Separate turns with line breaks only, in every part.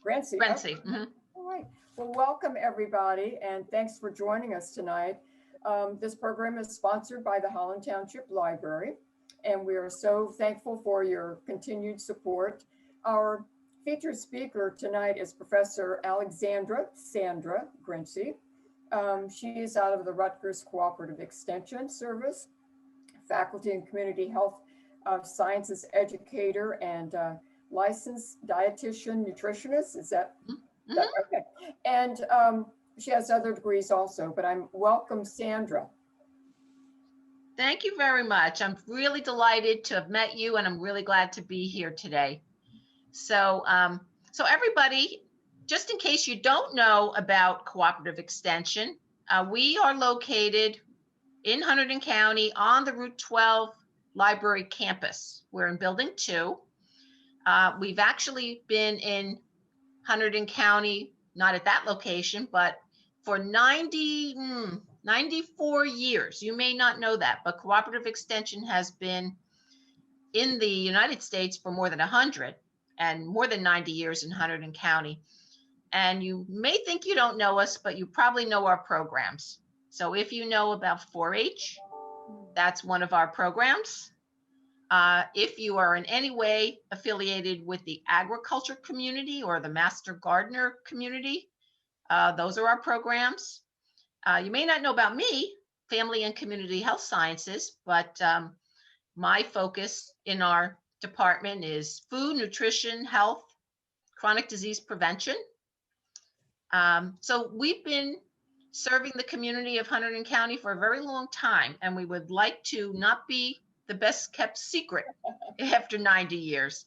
Grenci.
Grenci.
Okay. All right. Well, welcome everybody, and thanks for joining us tonight. This program is sponsored by the Holland Township Library, and we are so thankful for your continued support. Our featured speaker tonight is Professor Sandra Grenci. She is out of the Rutgers Cooperative Extension Service, Faculty and Community Health Sciences Educator, and licensed dietitian nutritionist. Is that okay? And she has other degrees also, but I'm welcome, Sandra.
Thank you very much. I'm really delighted to have met you, and I'm really glad to be here today. So everybody, just in case you don't know about Cooperative Extension, we are located in Hunterdon County on the Route 12 Library campus. We're in Building 2. We've actually been in Hunterdon County, not at that location, but for 94 years. You may not know that, but Cooperative Extension has been in the United States for more than 100 and more than 90 years in Hunterdon County. And you may think you don't know us, but you probably know our programs. So if you know about 4-H, that's one of our programs. If you are in any way affiliated with the agriculture community or the master gardener community, those are our programs. You may not know about me, family and community health sciences, but my focus in our department is food, nutrition, health, chronic disease prevention. So we've been serving the community of Hunterdon County for a very long time, and we would like to not be the best kept secret after 90 years.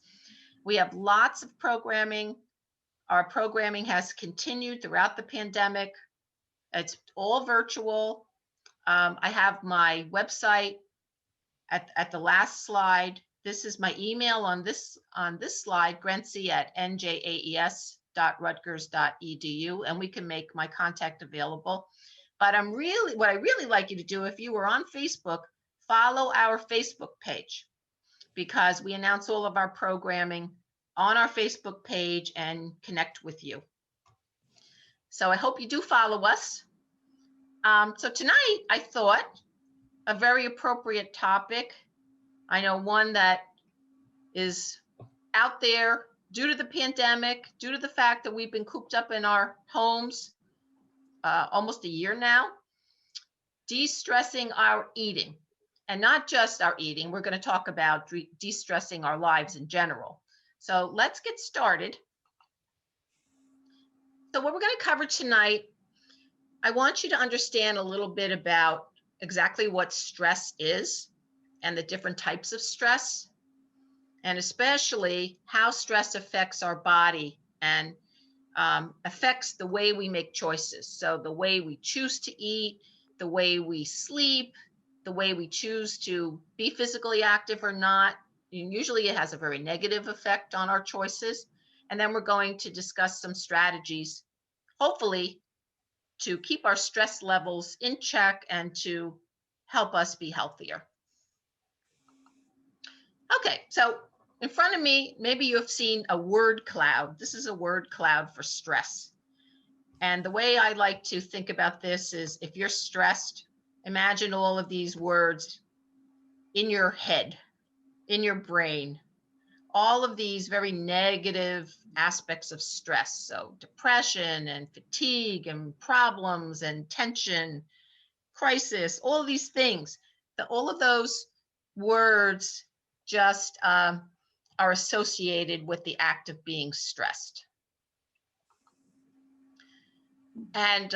We have lots of programming. Our programming has continued throughout the pandemic. It's all virtual. I have my website at the last slide. This is my email on this slide, grenci@njaes.rutgers.edu, and we can make my contact available. But what I really like you to do, if you were on Facebook, follow our Facebook page, because we announce all of our programming on our Facebook page and connect with you. So I hope you do follow us. So tonight, I thought a very appropriate topic. I know one that is out there due to the pandemic, due to the fact that we've been cooped up in our homes almost a year now. De-stressing our eating, and not just our eating. We're going to talk about de-stressing our lives in general. So let's get started. So what we're going to cover tonight, I want you to understand a little bit about exactly what stress is and the different types of stress, and especially how stress affects our body and affects the way we make choices. So the way we choose to eat, the way we sleep, the way we choose to be physically active or not. Usually it has a very negative effect on our choices. And then we're going to discuss some strategies, hopefully, to keep our stress levels in check and to help us be healthier. Okay, so in front of me, maybe you have seen a word cloud. This is a word cloud for stress. And the way I like to think about this is, if you're stressed, imagine all of these words in your head, in your brain, all of these very negative aspects of stress. So depression and fatigue and problems and tension, crisis, all of these things, all of those words just are associated with the act of being stressed. And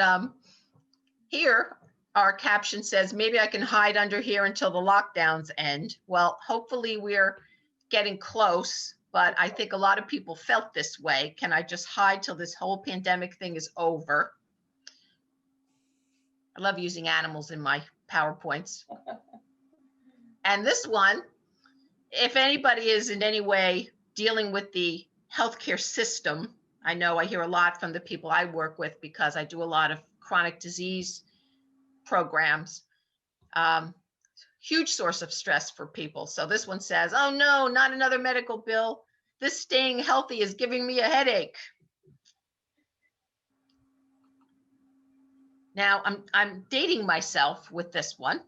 here, our caption says, maybe I can hide under here until the lockdowns end. Well, hopefully we're getting close, but I think a lot of people felt this way. Can I just hide till this whole pandemic thing is over? I love using animals in my PowerPoints. And this one, if anybody is in any way dealing with the healthcare system, I know I hear a lot from the people I work with because I do a lot of chronic disease programs. Huge source of stress for people. So this one says, oh no, not another medical bill. This staying healthy is giving me a headache. Now I'm dating myself with this one,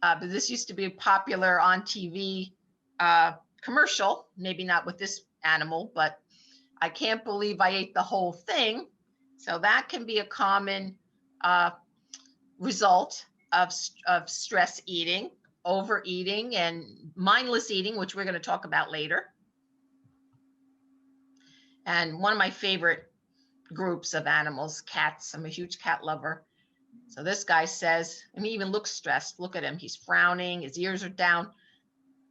but this used to be a popular on TV commercial, maybe not with this animal, but I can't believe I ate the whole thing. So that can be a common result of stress eating, overeating, and mindless eating, which we're going to talk about later. And one of my favorite groups of animals, cats. I'm a huge cat lover. So this guy says, and he even looks stressed. Look at him. He's frowning. His ears are down.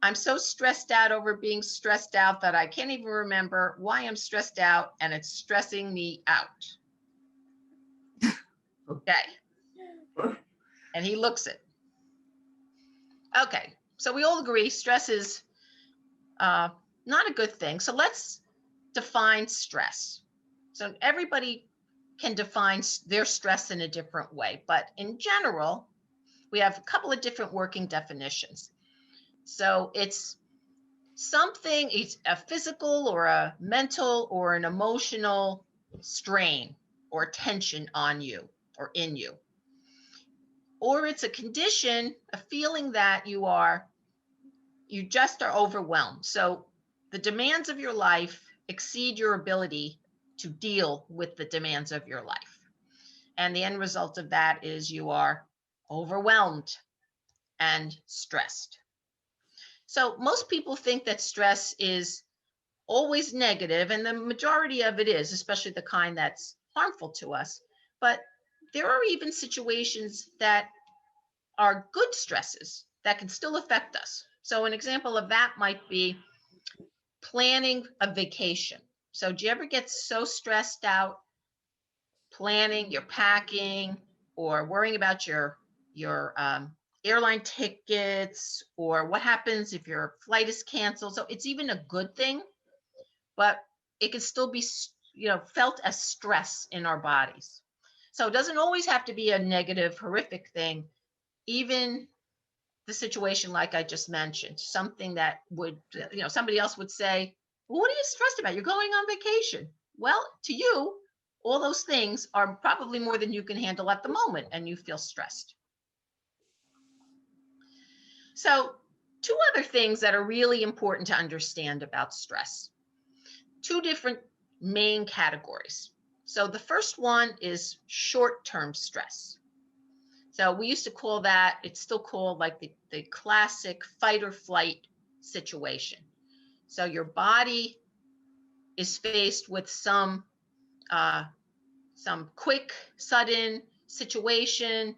I'm so stressed out over being stressed out that I can't even remember why I'm stressed out, and it's stressing me out. Okay. And he looks it. Okay. So we all agree stress is not a good thing. So let's define stress. So everybody can define their stress in a different way, but in general, we have a couple of different working definitions. So it's something, it's a physical or a mental or an emotional strain or tension on you or in you. Or it's a condition, a feeling that you just are overwhelmed. So the demands of your life exceed your ability to deal with the demands of your life. And the end result of that is you are overwhelmed and stressed. So most people think that stress is always negative, and the majority of it is, especially the kind that's harmful to us. But there are even situations that are good stresses that can still affect us. So an example of that might be planning a vacation. So do you ever get so stressed out planning, your packing, or worrying about your airline tickets, or what happens if your flight is canceled? So it's even a good thing, but it can still be, felt as stress in our bodies. So it doesn't always have to be a negative, horrific thing. Even the situation like I just mentioned, something that would, somebody else would say, well, what are you stressed about? You're going on vacation. Well, to you, all those things are probably more than you can handle at the moment, and you feel stressed. So, two other things that are really important to understand about stress. Two different main categories. So the first one is short-term stress. So we used to call that, it's still called like the classic fight or flight situation. So your body is faced with some quick, sudden situation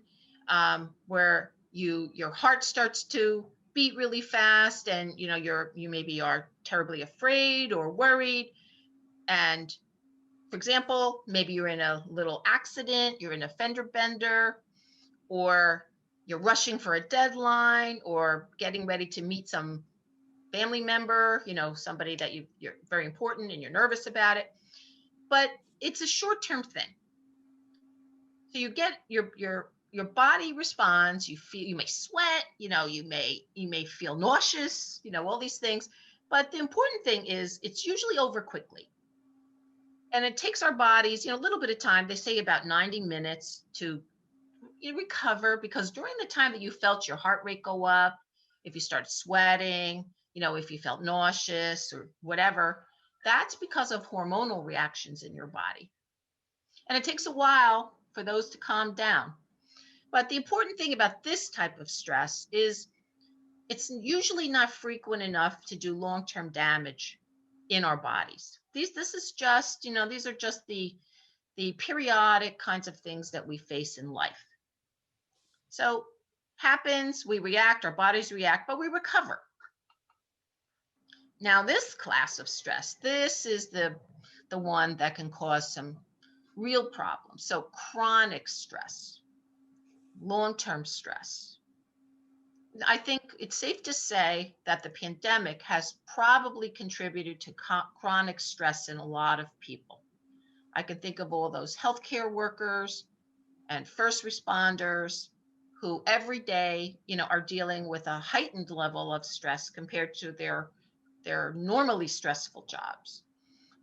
where your heart starts to beat really fast, and you maybe are terribly afraid or worried. And for example, maybe you're in a little accident, you're in a fender bender, or you're rushing for a deadline, or getting ready to meet some family member, somebody that you're very important and you're nervous about it. But it's a short-term thing. So you get your body responds, you may sweat, you may feel nauseous, all these things. But the important thing is it's usually over quickly. And it takes our bodies, a little bit of time. They say about 90 minutes to recover, because during the time that you felt your heart rate go up, if you started sweating, if you felt nauseous or whatever, that's because of hormonal reactions in your body. And it takes a while for those to calm down. But the important thing about this type of stress is it's usually not frequent enough to do long-term damage in our bodies. This is just, these are just the periodic kinds of things that we face in life. So happens, we react, our bodies react, but we recover. Now this class of stress, this is the one that can cause some real problems. So chronic stress, long-term stress. I think it's safe to say that the pandemic has probably contributed to chronic stress in a lot of people. I can think of all those healthcare workers and first responders who every day, are dealing with a heightened level of stress compared to their normally stressful jobs.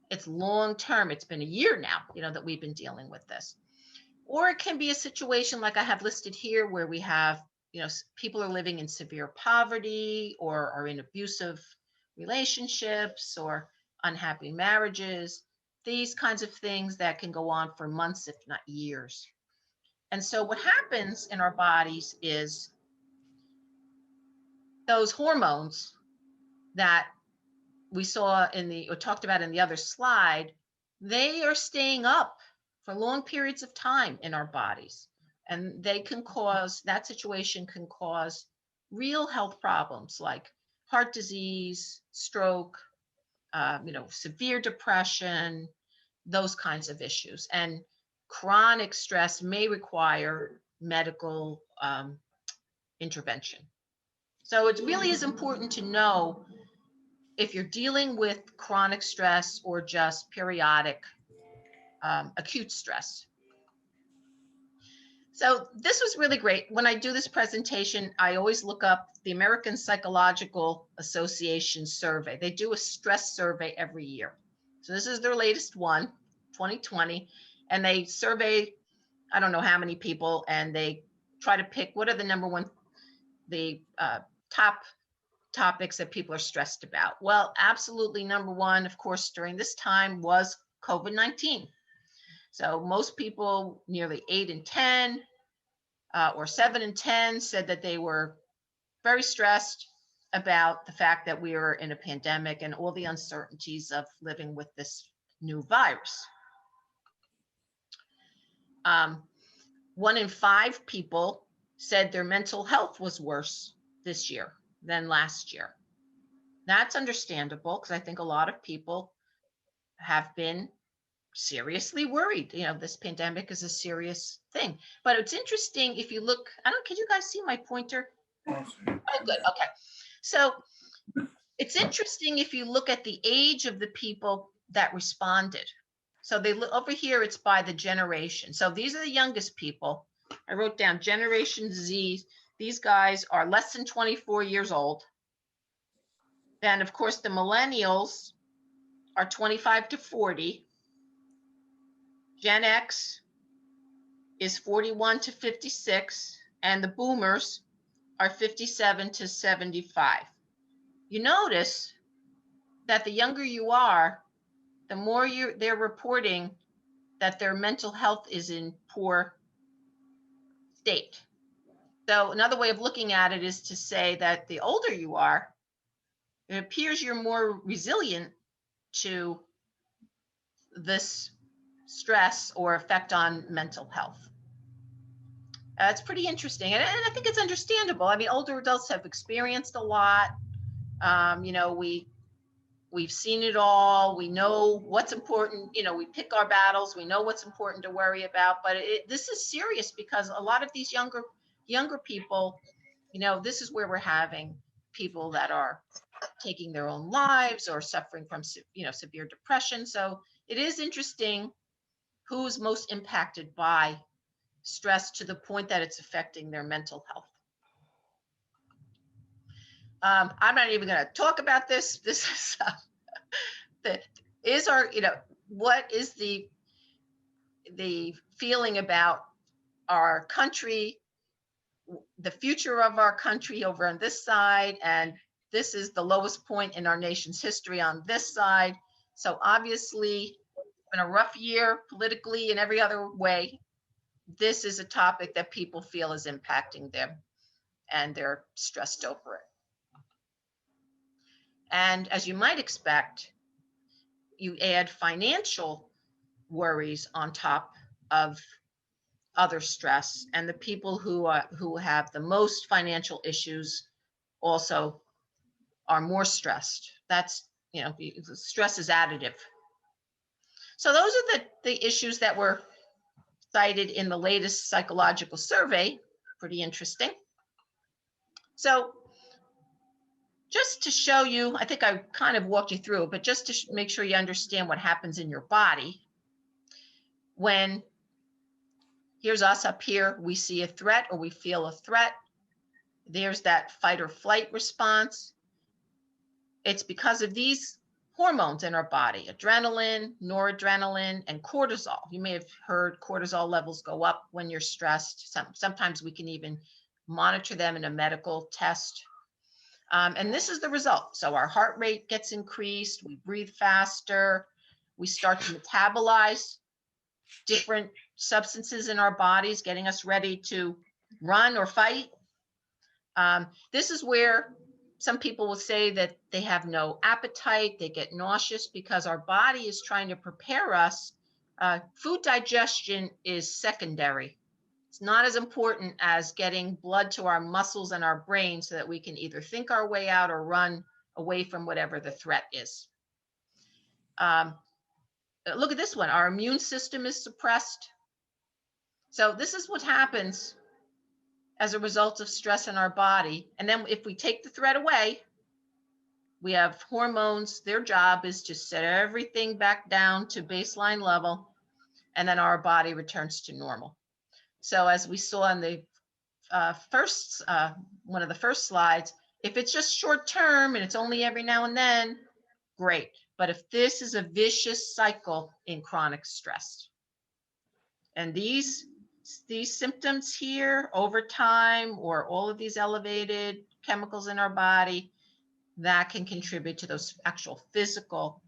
It's long term. It's been a year now, that we've been dealing with this. Or it can be a situation like I have listed here where we have, people are living in severe poverty or are in abusive relationships or unhappy marriages, these kinds of things that can go on for months, if not years. And so what happens in our bodies is those hormones that we saw or talked about in the other slide, they are staying up for long periods of time in our bodies. And that situation can cause real health problems like heart disease, stroke, severe depression, those kinds of issues. And chronic stress may require medical intervention. So it really is important to know if you're dealing with chronic stress or just periodic acute stress. So this was really great. When I do this presentation, I always look up the American Psychological Association survey. They do a stress survey every year. So this is their latest one, 2020, and they survey, I don't know how many people, and they try to pick what are the top topics that people are stressed about. Well, absolutely number one, of course, during this time was COVID-19. So most people, nearly 8 in 10 or 7 in 10, said that they were very stressed about the fact that we were in a pandemic and all the uncertainties of living with this new virus. 1 in 5 people said their mental health was worse this year than last year. That's understandable because I think a lot of people have been seriously worried. This pandemic is a serious thing. But it's interesting if you look, can you guys see my pointer? Oh, good. Okay. So it's interesting if you look at the age of the people that responded. So they look over here, it's by the generation. So these are the youngest people. I wrote down Generation Z. These guys are less than 24 years old. Then, of course, the millennials are 25 to 40. Gen X is 41 to 56, and the boomers are 57 to 75. You notice that the younger you are, the more they're reporting that their mental health is in poor state. So another way of looking at it is to say that the older you are, it appears you're more resilient to this stress or effect on mental health. It's pretty interesting. And I think it's understandable. I mean, older adults have experienced a lot. We've seen it all. We know what's important. We pick our battles. We know what's important to worry about. But this is serious because a lot of these younger people, this is where we're having people that are taking their own lives or suffering from, severe depression. So it is interesting who's most impacted by stress to the point that it's affecting their mental health. I'm not even going to talk about this. This is what is the feeling about our country, the future of our country over on this side, and this is the lowest point in our nation's history on this side. So obviously, it's been a rough year politically and every other way. This is a topic that people feel is impacting them, and they're stressed over it. And as you might expect, you add financial worries on top of other stress, and the people who have the most financial issues also are more stressed. That's, stress is additive. So those are the issues that were cited in the latest psychological survey. Pretty interesting. So just to show you, I think I kind of walked you through it, but just to make sure you understand what happens in your body when here's us up here, we see a threat or we feel a threat. There's that fight or flight response. It's because of these hormones in our body: adrenaline, noradrenaline, and cortisol. You may have heard cortisol levels go up when you're stressed. Sometimes we can even monitor them in a medical test. And this is the result. So our heart rate gets increased, we breathe faster, we start to metabolize different substances in our bodies, getting us ready to run or fight. This is where some people will say that they have no appetite, they get nauseous, because our body is trying to prepare us. Food digestion is secondary. It's not as important as getting blood to our muscles and our brain so that we can either think our way out or run away from whatever the threat is. Look at this one. Our immune system is suppressed. So this is what happens as a result of stress in our body. And then if we take the threat away, we have hormones. Their job is to set everything back down to baseline level, and then our body returns to normal. So as we saw in the one of the first slides, if it's just short term and it's only every now and then, great. But if this is a vicious cycle in chronic stress, and these symptoms here over time, or all of these elevated chemicals in our body, that can contribute to those actual physical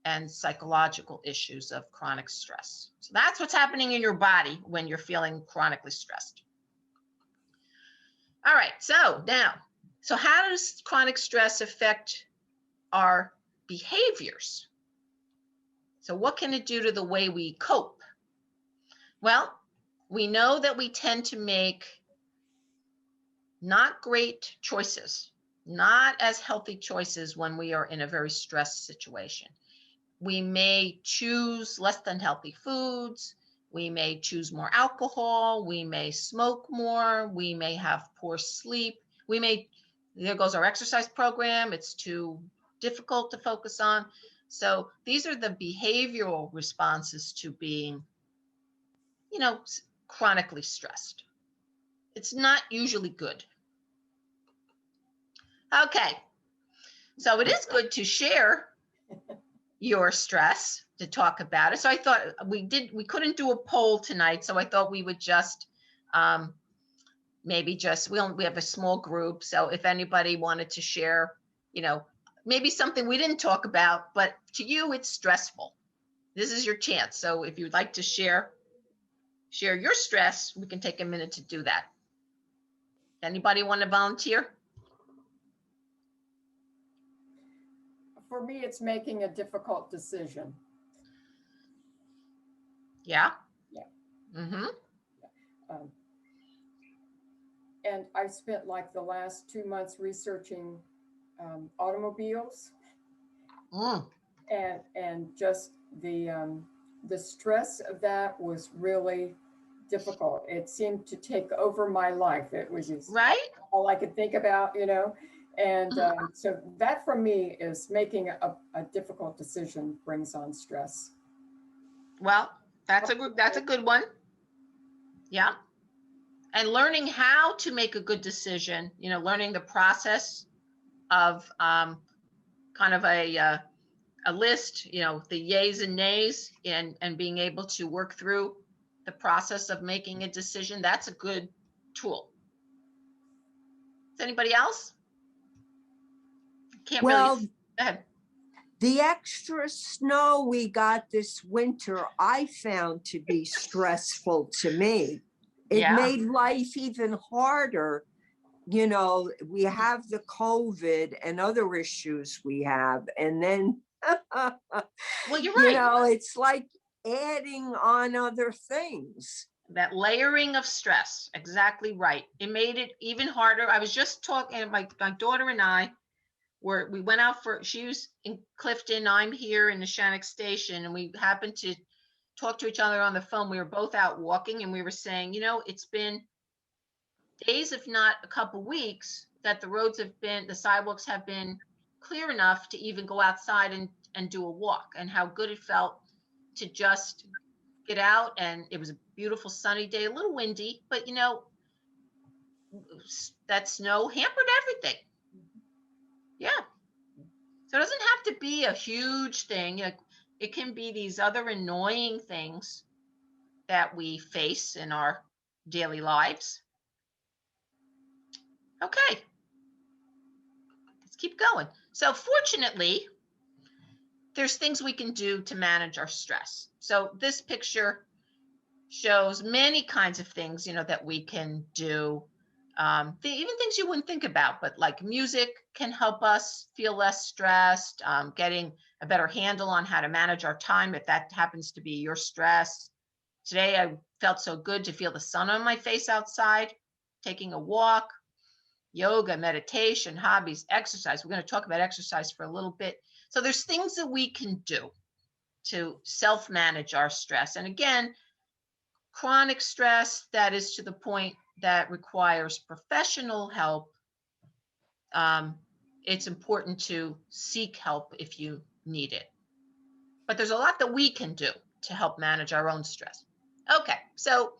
and psychological issues of chronic stress. So that's what's happening in your body when you're feeling chronically stressed. All right, so how does chronic stress affect our behaviors? So what can it do to the way we cope? Well, we know that we tend to make not great choices, not as healthy choices when we are in a very stressed situation. We may choose less than healthy foods. We may choose more alcohol. We may smoke more. We may have poor sleep. There goes our exercise program. It's too difficult to focus on. So these are the behavioral responses to being, chronically stressed. It's not usually good. Okay, so it is good to share your stress, to talk about it. So I thought we couldn't do a poll tonight, so I thought we would just we have a small group. So if anybody wanted to share, maybe something we didn't talk about, but to you it's stressful, this is your chance. So if you'd like to share your stress, we can take a minute to do that. Anybody want to volunteer?
For me, it's making a difficult decision.
Yeah.
Yeah.
Mm-hmm.
And I spent like the last 2 months researching automobiles, and just the stress of that was really difficult. It seemed to take over my life. It was just
right,
all I could think about, And so that for me is making a difficult decision brings on stress.
Well, that's a good one. Yeah. And learning how to make a good decision, learning the process of kind of a list, the yays and nays, and being able to work through the process of making a decision. That's a good tool. Is anybody else? Go ahead.
The extra snow we got this winter, I found to be stressful to me. It made life even harder. We have the COVID and other issues we have. And then,
well, you're right.
It's like adding on other things.
That layering of stress. Exactly right. It made it even harder. I was just talking, my daughter and I, we went out she was in Clifton, I'm here in the Shannock Station, and we happened to talk to each other on the phone. We were both out walking, and we were saying, it's been days, if not a couple weeks, that the sidewalks have been clear enough to even go outside and do a walk, and how good it felt to just get out. And it was a beautiful sunny day, a little windy, but that snow hampered everything. Yeah. So it doesn't have to be a huge thing. It can be these other annoying things that we face in our daily lives. Okay, let's keep going. So fortunately, there's things we can do to manage our stress. So this picture shows many kinds of things, that we can do. Even things you wouldn't think about, but like music can help us feel less stressed, getting a better handle on how to manage our time if that happens to be your stress. Today, I felt so good to feel the sun on my face outside, taking a walk, yoga, meditation, hobbies, exercise. We're going to talk about exercise for a little bit. So there's things that we can do to self-manage our stress. And again, chronic stress that is to the point that requires professional help, it's important to seek help if you need it. But there's a lot that we can do to help manage our own stress. Okay, so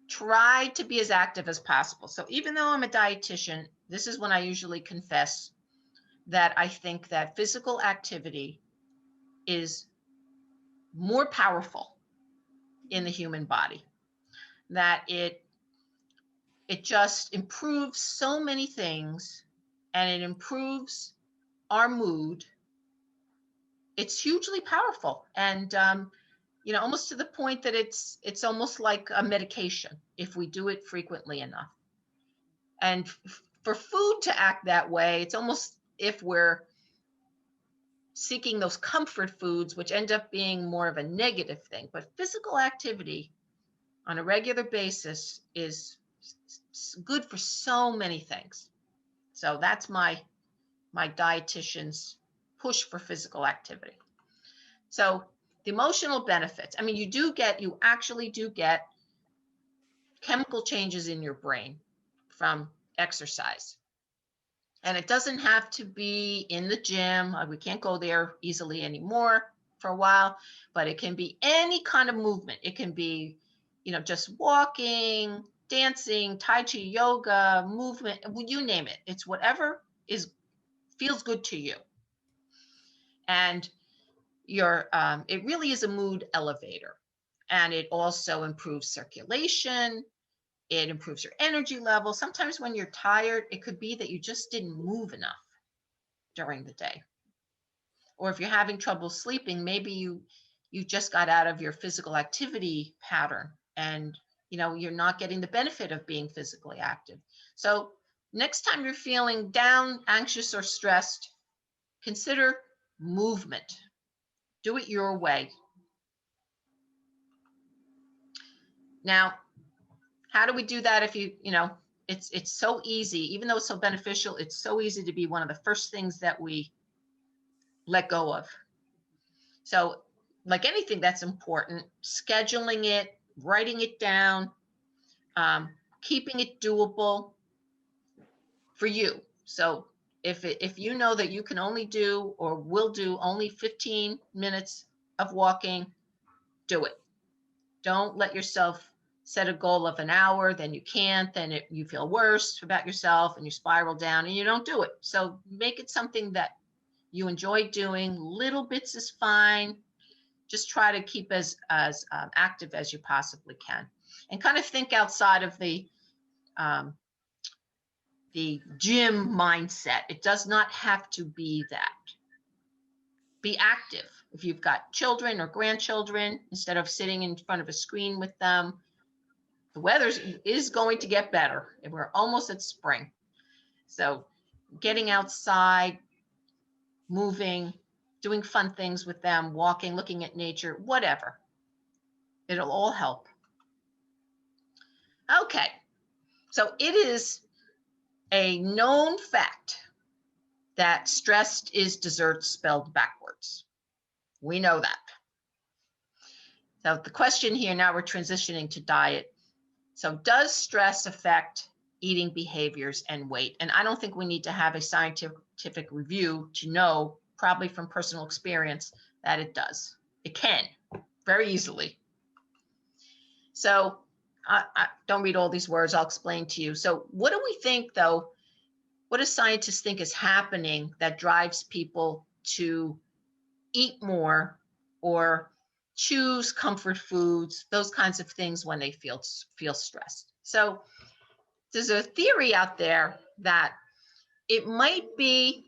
try to be as active as possible. So even though I'm a dietitian, this is when I usually confess that I think that physical activity is more powerful in the human body, that it just improves so many things, and it improves our mood. It's hugely powerful, and almost to the point that it's almost like a medication if we do it frequently enough. And for food to act that way, it's almost if we're seeking those comfort foods, which end up being more of a negative thing. But physical activity on a regular basis is good for so many things. So that's my dietitian's push for physical activity. So the emotional benefits, you actually do get chemical changes in your brain from exercise. And it doesn't have to be in the gym. We can't go there easily anymore for a while, but it can be any kind of movement. It can be, just walking, dancing, Tai Chi, yoga, movement, you name it. It's whatever feels good to you. And it really is a mood elevator. And it also improves circulation. It improves your energy level. Sometimes when you're tired, it could be that you just didn't move enough during the day. Or if you're having trouble sleeping, maybe you just got out of your physical activity pattern, and you're not getting the benefit of being physically active. So next time you're feeling down, anxious, or stressed, consider movement. Do it your way. Now, how do we do that if it's so easy, even though it's so beneficial, it's so easy to be one of the first things that we let go of. So like anything that's important, scheduling it, writing it down, keeping it doable for you. So if you know that you can only do or will do only 15 minutes of walking, do it. Don't let yourself set a goal of an hour, then you can't, then you feel worse about yourself and you spiral down and you don't do it. So make it something that you enjoy doing. Little bits is fine. Just try to keep as active as you possibly can, and kind of think outside of the gym mindset. It does not have to be that. Be active. If you've got children or grandchildren, instead of sitting in front of a screen with them, the weather is going to get better, and we're almost at spring. So getting outside, moving, doing fun things with them, walking, looking at nature, whatever. It'll all help. Okay, so it is a known fact that stressed is dessert spelled backwards. We know that. So the question here, now we're transitioning to diet. So does stress affect eating behaviors and weight? And I don't think we need to have a scientific review to know, probably from personal experience, that it does. It can, very easily. So I don't read all these words, I'll explain to you. So what do we think, though? What do scientists think is happening that drives people to eat more or choose comfort foods, those kinds of things when they feel stressed. So there's a theory out there that it might be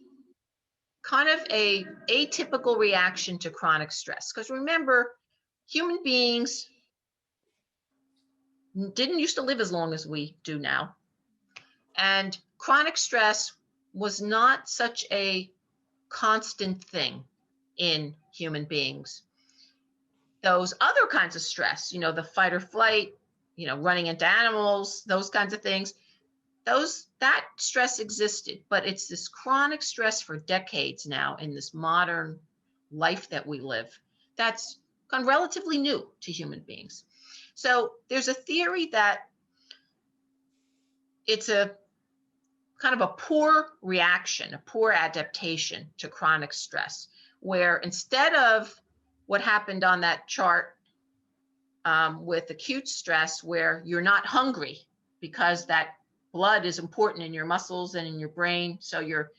kind of a atypical reaction to chronic stress. Because remember, human beings didn't used to live as long as we do now. And chronic stress was not such a constant thing in human beings. Those other kinds of stress, you know, the fight or flight, you know, running into animals, those kinds of things, that stress existed, but it's this chronic stress for decades now in this modern life that we live that's kind of relatively new to human beings. So there's a theory that it's a kind of a poor reaction, a poor adaptation to chronic stress, where instead of what happened on that chart with acute stress, where you're not hungry because that blood is important in your muscles and in your brain, so your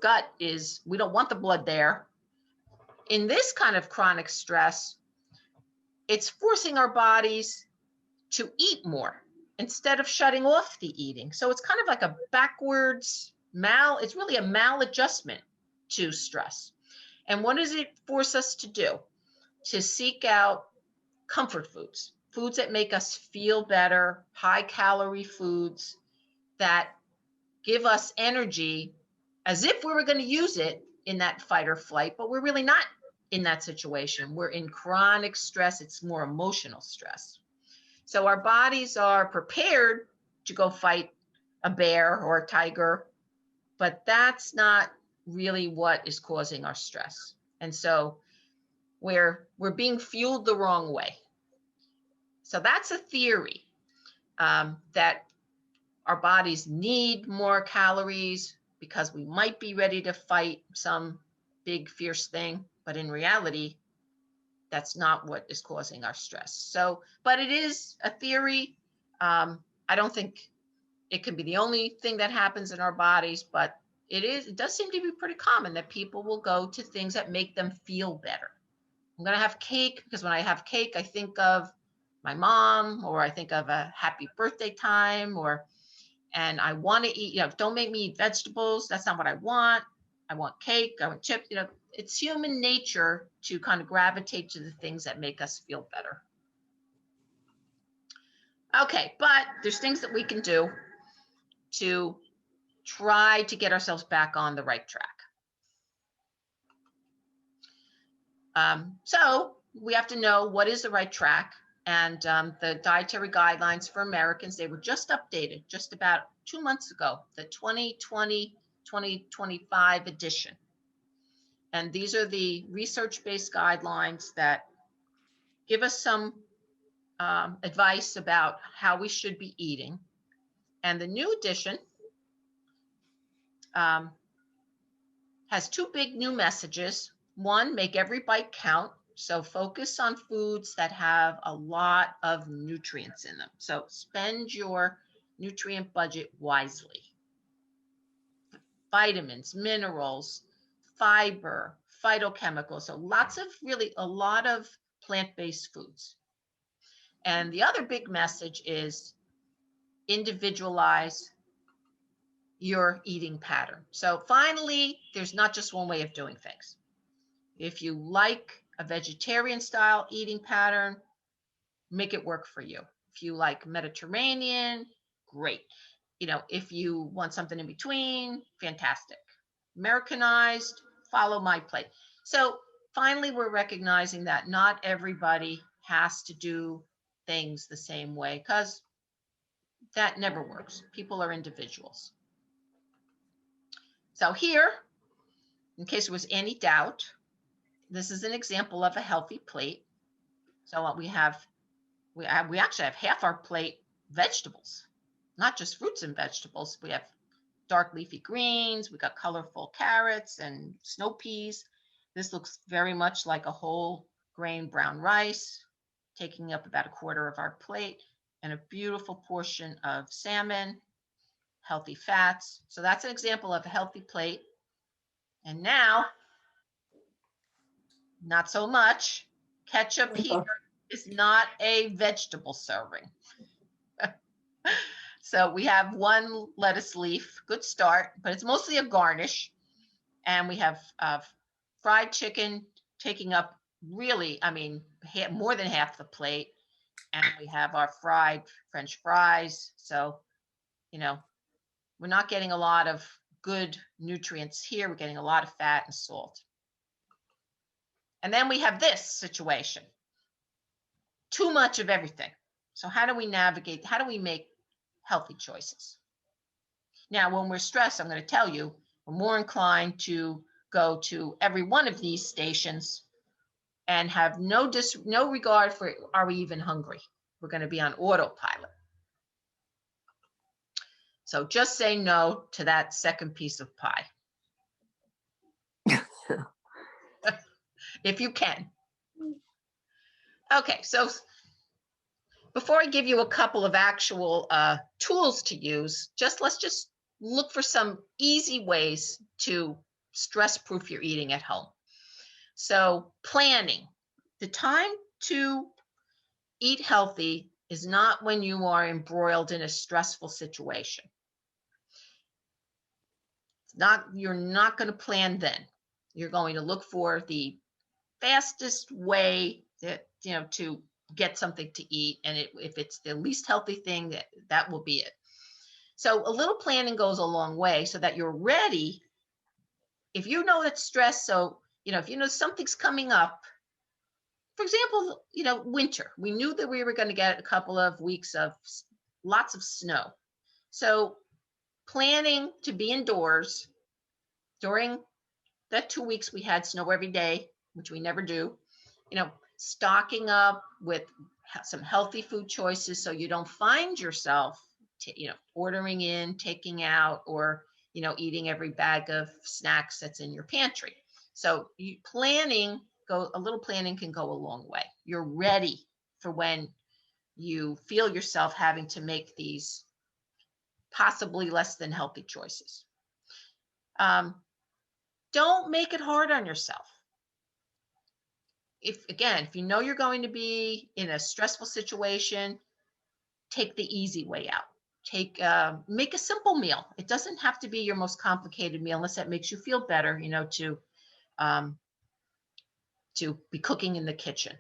gut is, we don't want the blood there. In this kind of chronic stress, it's forcing our bodies to eat more instead of shutting off the eating. So it's kind of like a backwards it's really a maladjustment to stress. And what does it force us to do? To seek out comfort foods, foods that make us feel better, high calorie foods that give us energy as if we were going to use it in that fight or flight, but we're really not in that situation. We're in chronic stress. It's more emotional stress. So our bodies are prepared to go fight a bear or a tiger, but that's not really what is causing our stress. And so we're being fueled the wrong way. So that's a theory that our bodies need more calories because we might be ready to fight some big, fierce thing. But in reality, that's not what is causing our stress. So, but it is a theory. I don't think it can be the only thing that happens in our bodies, but it does seem to be pretty common that people will go to things that make them feel better. I'm going to have cake because when I have cake, I think of my mom, or I think of a happy birthday time, and I want to eat, don't make me eat vegetables. That's not what I want. I want cake. I want chips. It's human nature to kind of gravitate to the things that make us feel better. Okay, but there's things that we can do to try to get ourselves back on the right track. So we have to know what is the right track. And the dietary guidelines for Americans, they were just updated just about 2 months ago, the 2020-2025 edition. And these are the research-based guidelines that give us some advice about how we should be eating. And the new edition has 2 big new messages. One, make every bite count. So focus on foods that have a lot of nutrients in them. So spend your nutrient budget wisely. Vitamins, minerals, fiber, phytochemicals. So a lot of plant-based foods. And the other big message is individualize your eating pattern. So finally, there's not just one way of doing things. If you like a vegetarian style eating pattern, make it work for you. If you like Mediterranean, great. If you want something in between, fantastic. Americanized, follow my plate. So finally, we're recognizing that not everybody has to do things the same way, because that never works. People are individuals. So here, in case there was any doubt, this is an example of a healthy plate. So we actually have half our plate vegetables, not just fruits and vegetables. We have dark leafy greens, we got colorful carrots and snow peas. This looks very much like a whole grain brown rice, taking up about 1/4 of our plate, and a beautiful portion of salmon, healthy fats. So that's an example of a healthy plate. And now, not so much. Ketchup here is not a vegetable serving. So we have one lettuce leaf, good start, but it's mostly a garnish. And we have fried chicken taking up really, I mean, more than half the plate. And we have our fried French fries. So, you know, we're not getting a lot of good nutrients here. We're getting a lot of fat and salt. And then we have this situation. Too much of everything. So how do we navigate? How do we make healthy choices? Now, when we're stressed, I'm going to tell you, we're more inclined to go to every one of these stations and have no regard for, are we even hungry? We're going to be on autopilot. So just say no to that second piece of pie. If you can. Okay, so before I give you a couple of actual tools to use, let's just look for some easy ways to stress-proof your eating at home. So planning. The time to eat healthy is not when you are embroiled in a stressful situation. You're not going to plan then. You're going to look for the fastest way to get something to eat, and if it's the least healthy thing, that will be it. So a little planning goes a long way, so that you're ready. If you know that stress, so if you know something's coming up, for example, winter, we knew that we were going to get a couple of weeks of lots of snow. So planning to be indoors during that 2 weeks we had snow every day, which we never do, stocking up with some healthy food choices so you don't find yourself ordering in, taking out, or eating every bag of snacks that's in your pantry. So a little planning can go a long way. You're ready for when you feel yourself having to make these possibly less than healthy choices. Don't make it hard on yourself. If you know you're going to be in a stressful situation, take the easy way out. Make a simple meal. It doesn't have to be your most complicated meal unless that makes you feel better, to be cooking in the kitchen.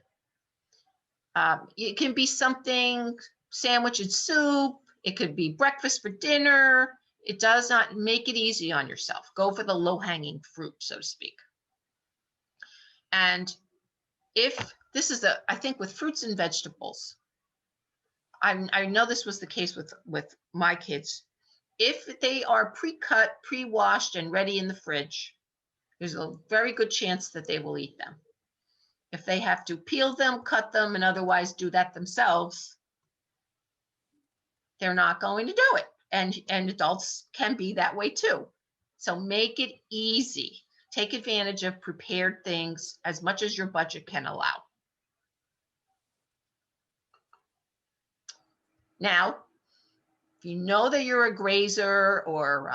It can be something, sandwich and soup. It could be breakfast for dinner. It does not make it easy on yourself. Go for the low-hanging fruit, so to speak. And if this is I think with fruits and vegetables, I know this was the case with my kids. If they are pre-cut, pre-washed, and ready in the fridge, there's a very good chance that they will eat them. If they have to peel them, cut them, and otherwise do that themselves, they're not going to do it. And adults can be that way too. So make it easy. Take advantage of prepared things as much as your budget can allow. Now, if you know that you're a grazer or,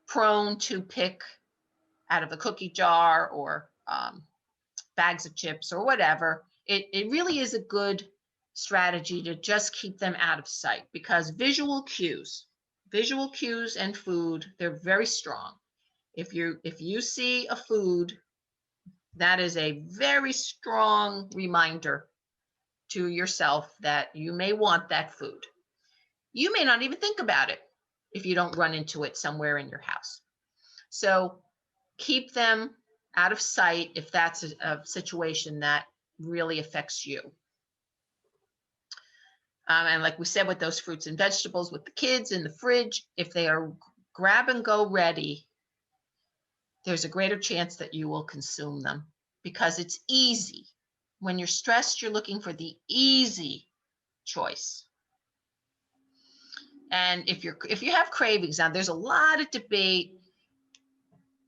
prone to pick out of the cookie jar or bags of chips or whatever, it really is a good strategy to just keep them out of sight, because visual cues and food, they're very strong. If you see a food, that is a very strong reminder to yourself that you may want that food. You may not even think about it if you don't run into it somewhere in your house. So keep them out of sight if that's a situation that really affects you. And like we said, with those fruits and vegetables, with the kids in the fridge, if they are grab and go ready, there's a greater chance that you will consume them because it's easy. When you're stressed, you're looking for the easy choice. And if you have cravings, now there's a lot of debate.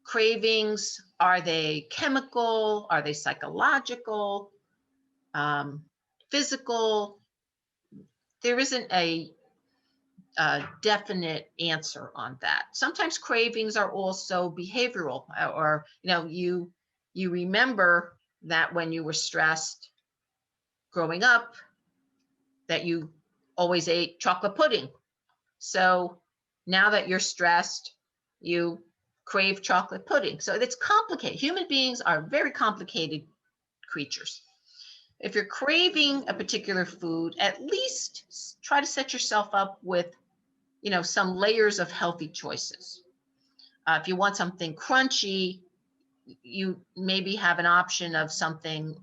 Cravings, are they chemical? Are they psychological? Physical? There isn't a a definite answer on that. Sometimes cravings are also behavioral, or you remember that when you were stressed growing up, that you always ate chocolate pudding. So now that you're stressed, you crave chocolate pudding. So it's complicated. Human beings are very complicated creatures. If you're craving a particular food, at least try to set yourself up with, some layers of healthy choices. If you want something crunchy, you maybe have an option of something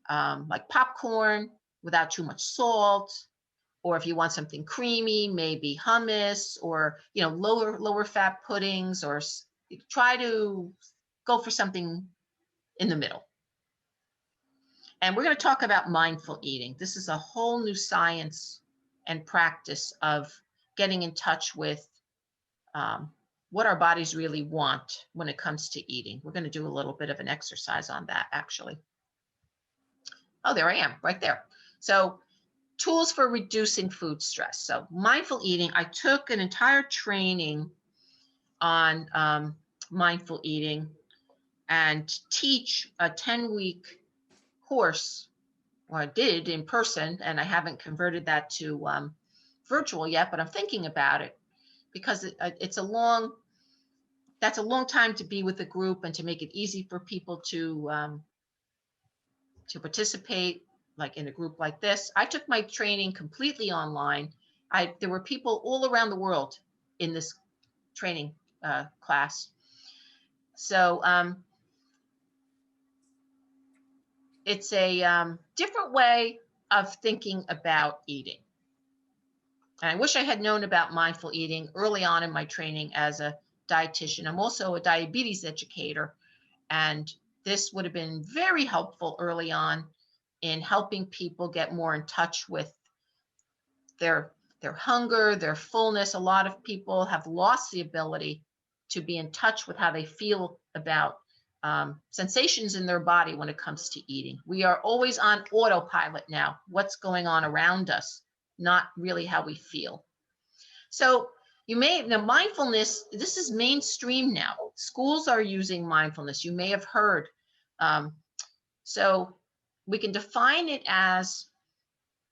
like popcorn without too much salt. Or if you want something creamy, maybe hummus, or lower fat puddings, or try to go for something in the middle. And we're going to talk about mindful eating. This is a whole new science and practice of getting in touch with what our bodies really want when it comes to eating. We're going to do a little bit of an exercise on that, actually. Oh, there I am, right there. So tools for reducing food stress. So mindful eating, I took an entire training on mindful eating and teach a 10-week course, or I did in person, and I haven't converted that to virtual yet, but I'm thinking about it because that's a long time to be with a group and to make it easy for people to participate, like in a group like this. I took my training completely online. There were people all around the world in this training class. So it's a different way of thinking about eating. And I wish I had known about mindful eating early on in my training as a dietitian. I'm also a diabetes educator, and this would have been very helpful early on in helping people get more in touch with their hunger, their fullness. A lot of people have lost the ability to be in touch with how they feel about sensations in their body when it comes to eating. We are always on autopilot now. What's going on around us, not really how we feel. So now mindfulness, this is mainstream now. Schools are using mindfulness. You may have heard. So we can define it as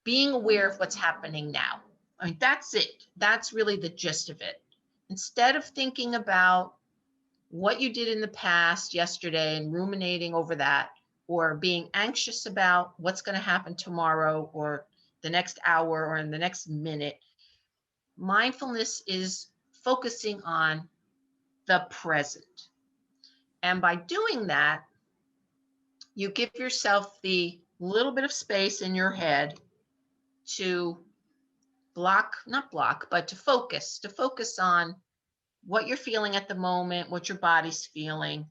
being aware of what's happening now. I mean, that's it. That's really the gist of it. Instead of thinking about what you did in the past, yesterday, and ruminating over that, or being anxious about what's going to happen tomorrow or the next hour or in the next minute, mindfulness is focusing on the present. And by doing that, you give yourself the little bit of space in your head to to focus on what you're feeling at the moment, what your body's feeling,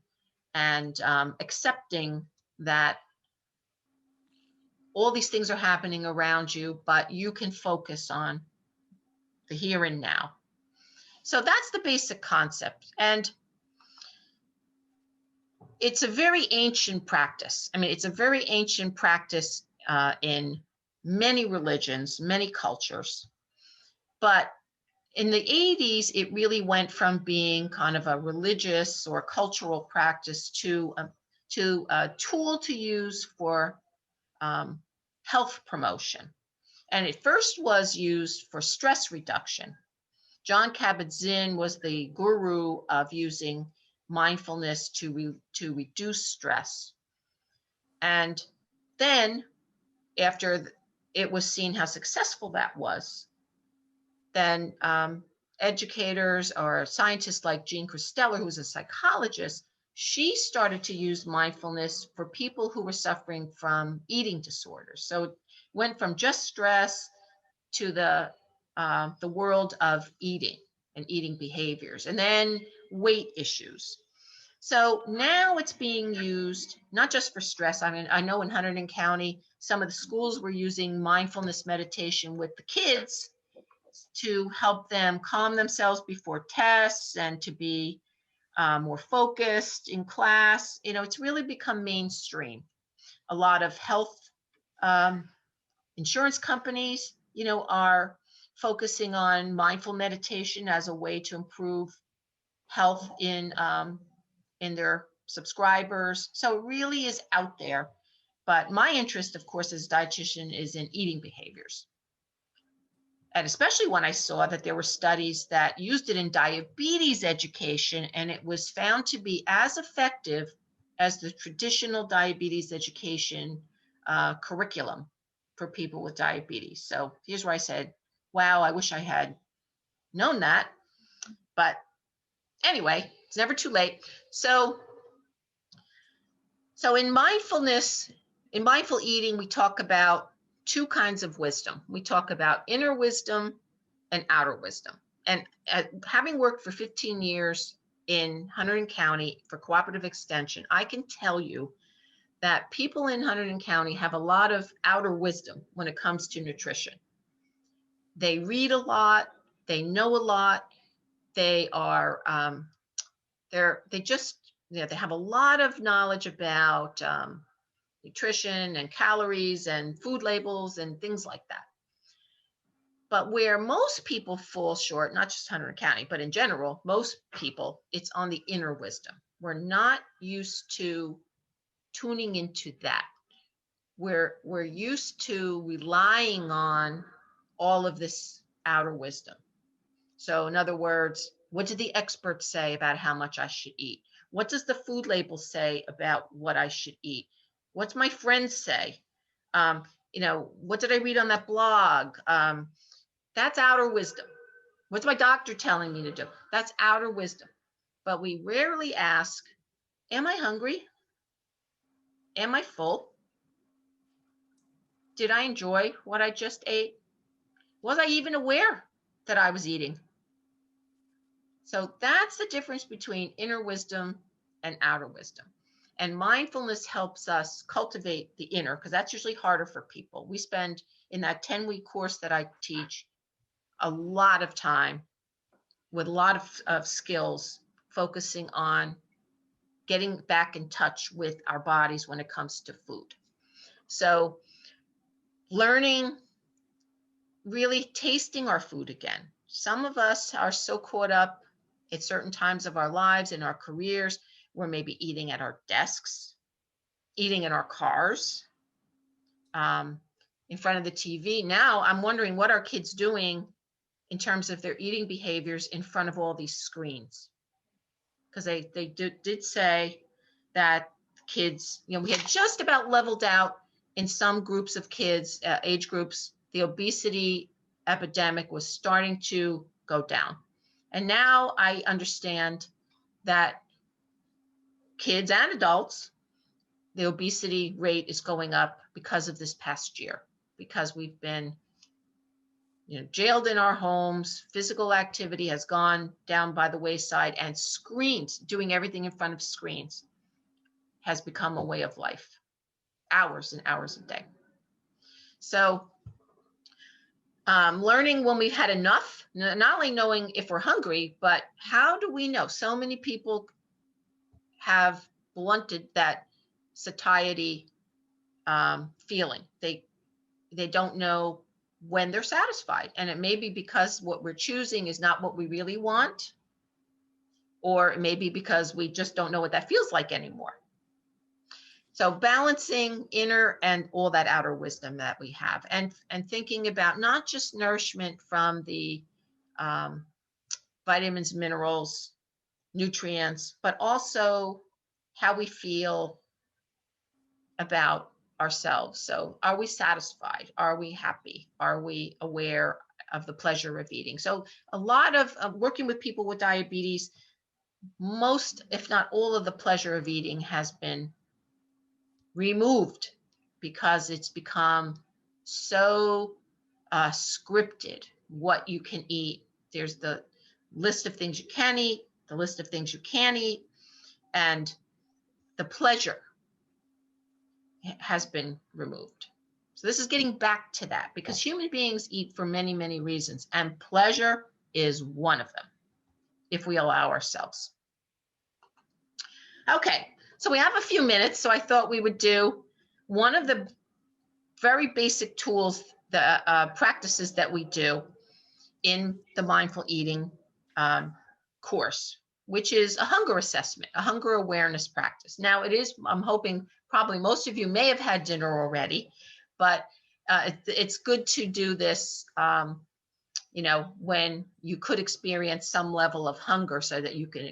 and accepting that all these things are happening around you, but you can focus on the here and now. So that's the basic concept. And it's a very ancient practice. I mean, it's a very ancient practice in many religions, many cultures. But in the 80s, it really went from being kind of a religious or cultural practice to a tool to use for health promotion. And it first was used for stress reduction. Jon Kabat-Zinn was the guru of using mindfulness to reduce stress. And then after it was seen how successful that was, then educators or scientists like Jean Christeller, who's a psychologist, she started to use mindfulness for people who were suffering from eating disorders. So it went from just stress to the world of eating and eating behaviors, and then weight issues. So now it's being used not just for stress. I mean, I know in Hunterdon County, some of the schools were using mindfulness meditation with the kids to help them calm themselves before tests and to be more focused in class. It's really become mainstream. A lot of health insurance companies, are focusing on mindful meditation as a way to improve health in their subscribers. So it really is out there. But my interest, of course, as a dietitian is in eating behaviors. And especially when I saw that there were studies that used it in diabetes education, and it was found to be as effective as the traditional diabetes education curriculum for people with diabetes. So here's where I said, wow, I wish I had known that. But anyway, it's never too late. So in mindfulness, in mindful eating, we talk about two kinds of wisdom. We talk about inner wisdom and outer wisdom. And having worked for 15 years in Hunterdon County for Cooperative Extension, I can tell you that people in Hunterdon County have a lot of outer wisdom when it comes to nutrition. They read a lot, they know a lot, they are, they just, you know, they have a lot of knowledge about nutrition and calories and food labels and things like that. But where most people fall short, not just Hunterdon County, but in general, most people, it's on the inner wisdom. We're not used to tuning into that. We're used to relying on all of this outer wisdom. So in other words, what do the experts say about how much I should eat? What does the food label say about what I should eat? What's my friends say? You know, what did I read on that blog? That's outer wisdom. What's my doctor telling me to do? That's outer wisdom. But we rarely ask, am I hungry? Am I full? Did I enjoy what I just ate? Was I even aware that I was eating? So that's the difference between inner wisdom and outer wisdom. And mindfulness helps us cultivate the inner, because that's usually harder for people. We spend, in that 10-week course that I teach, a lot of time with a lot of skills focusing on getting back in touch with our bodies when it comes to food. So learning, really tasting our food again. Some of us are so caught up at certain times of our lives, in our careers, we're maybe eating at our desks, eating in our cars, in front of the TV. Now I'm wondering what are kids doing in terms of their eating behaviors in front of all these screens. Because they did say that kids, you know, we had just about leveled out in some groups of kids, age groups, the obesity epidemic was starting to go down. And now I understand that kids and adults, the obesity rate is going up because of this past year, because we've been, you know, jailed in our homes, physical activity has gone down by the wayside, and screens, doing everything in front of screens, has become a way of life, hours and hours a day. So learning when we've had enough, not only knowing if we're hungry, but how do we know? So many people have blunted that satiety feeling. They don't know when they're satisfied. And it may be because what we're choosing is not what we really want, or it may be because we just don't know what that feels like anymore. So balancing inner and all that outer wisdom that we have, and thinking about not just nourishment from the vitamins, minerals, nutrients, but also how we feel about ourselves. So are we satisfied? Are we happy? Are we aware of the pleasure of eating? So a lot of working with people with diabetes, most, if not all, of the pleasure of eating has been removed because it's become so scripted what you can eat. There's the list of things you can eat, the list of things you can't eat, and the pleasure has been removed. So this is getting back to that, because human beings eat for many, many reasons, and pleasure is one of them, if we allow ourselves. Okay, so we have a few minutes, so I thought we would do one of the very basic tools, the practices that we do in the mindful eating course, which is a hunger assessment, a hunger awareness practice. Now it is, I'm hoping probably most of you may have had dinner already, but it's good to do this, you know, when you could experience some level of hunger so that you can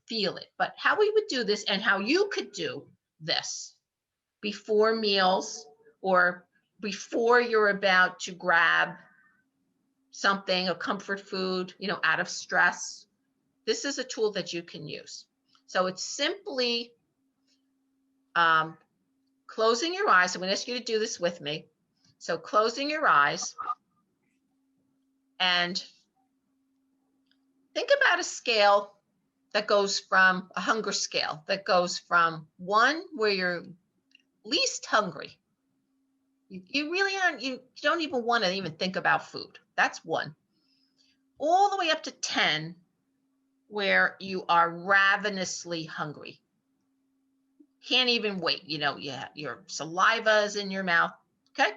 feel it. But how we would do this and how you could do this before meals or before you're about to grab something, a comfort food, you know, out of stress. This is a tool that you can use. So it's simply closing your eyes. I'm going to ask you to do this with me. So closing your eyes and think about a scale that goes from a hunger scale that goes from 1 where you're least hungry. You really aren't, you don't even want to even think about food. That's 1. All the way up to 10 where you are ravenously hungry. Can't even wait. You know, yeah, your saliva is in your mouth. Okay.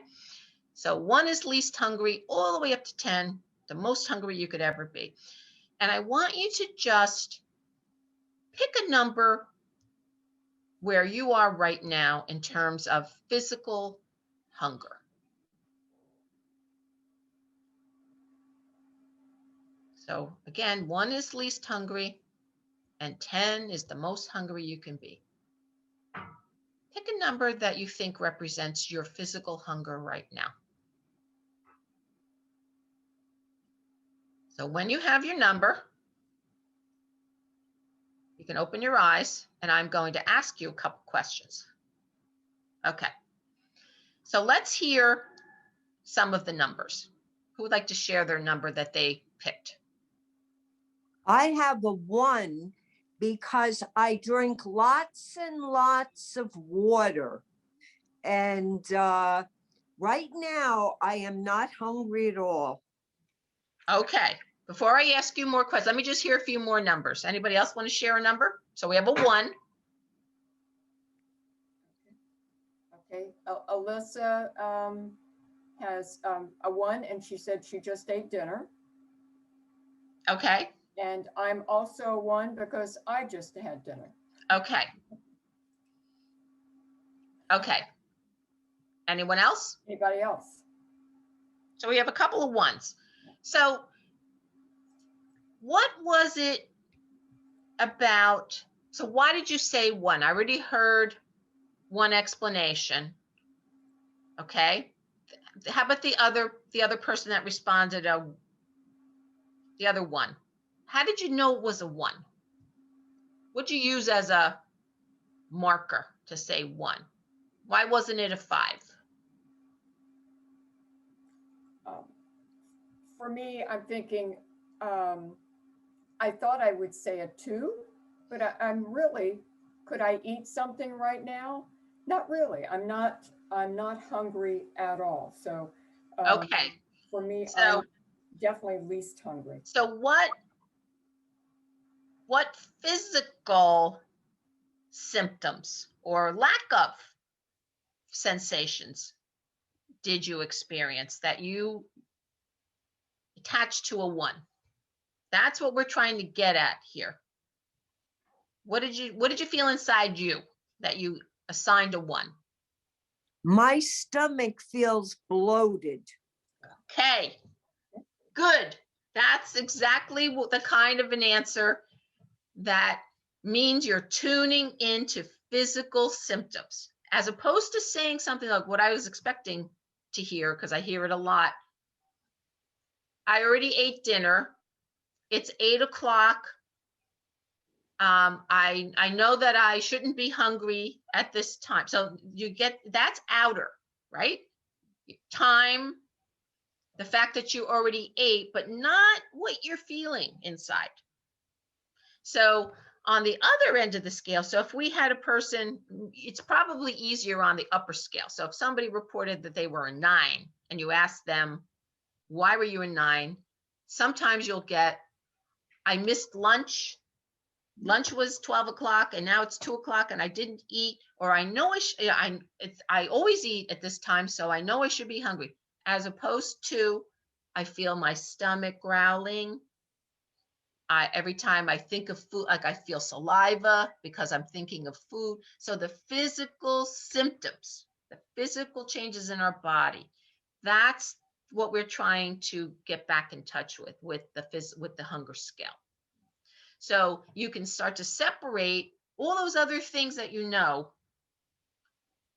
So 1 is least hungry, all the way up to 10, the most hungry you could ever be. And I want you to just pick a number where you are right now in terms of physical hunger. So again, 1 is least hungry and 10 is the most hungry you can be. Pick a number that you think represents your physical hunger right now. So when you have your number, you can open your eyes and I'm going to ask you a couple questions. Okay. So let's hear some of the numbers. Who would like to share their number that they picked?
I have a 1 because I drink lots and lots of water. And right now, I am not hungry at all.
Okay. Before I ask you more questions, let me just hear a few more numbers. Anybody else want to share a number? So we have a 1.
Okay, Alyssa has a 1 and she said she just ate dinner.
Okay.
And I'm also 1 because I just had dinner.
Okay. Okay. Anyone else?
Anybody else?
So we have a couple of 1s. So what was it about? So why did you say 1? I already heard 1 explanation. Okay. How about the other person that responded, the other 1? How did you know it was a 1? What'd you use as a marker to say 1? Why wasn't it a 5?
For me, I'm thinking, I thought I would say a 2, but I'm really, could I eat something right now? Not really. I'm not hungry at all. So
Okay.
for me,
So
I'm definitely least hungry.
So what physical symptoms or lack of sensations did you experience that you attached to a 1? That's what we're trying to get at here. What did you feel inside you that you assigned a 1?
My stomach feels bloated.
Okay, good. That's exactly what the kind of an answer that means you're tuning into physical symptoms, as opposed to saying something like what I was expecting to hear, because I hear it a lot. I already ate dinner. It's 8 o'clock. I know that I shouldn't be hungry at this time. So you get, that's outer, right? Time, the fact that you already ate, but not what you're feeling inside. So on the other end of the scale, so if we had a person, it's probably easier on the upper scale. So if somebody reported that they were a 9 and you ask them, why were you a 9? Sometimes you'll get, I missed lunch. Lunch was 12 o'clock and now it's 2 o'clock and I didn't eat, or I know I always eat at this time, so I know I should be hungry, as opposed to I feel my stomach growling. Every time I think of food, like I feel saliva because I'm thinking of food. So the physical symptoms, the physical changes in our body, that's what we're trying to get back in touch with the hunger scale. So you can start to separate all those other things that you know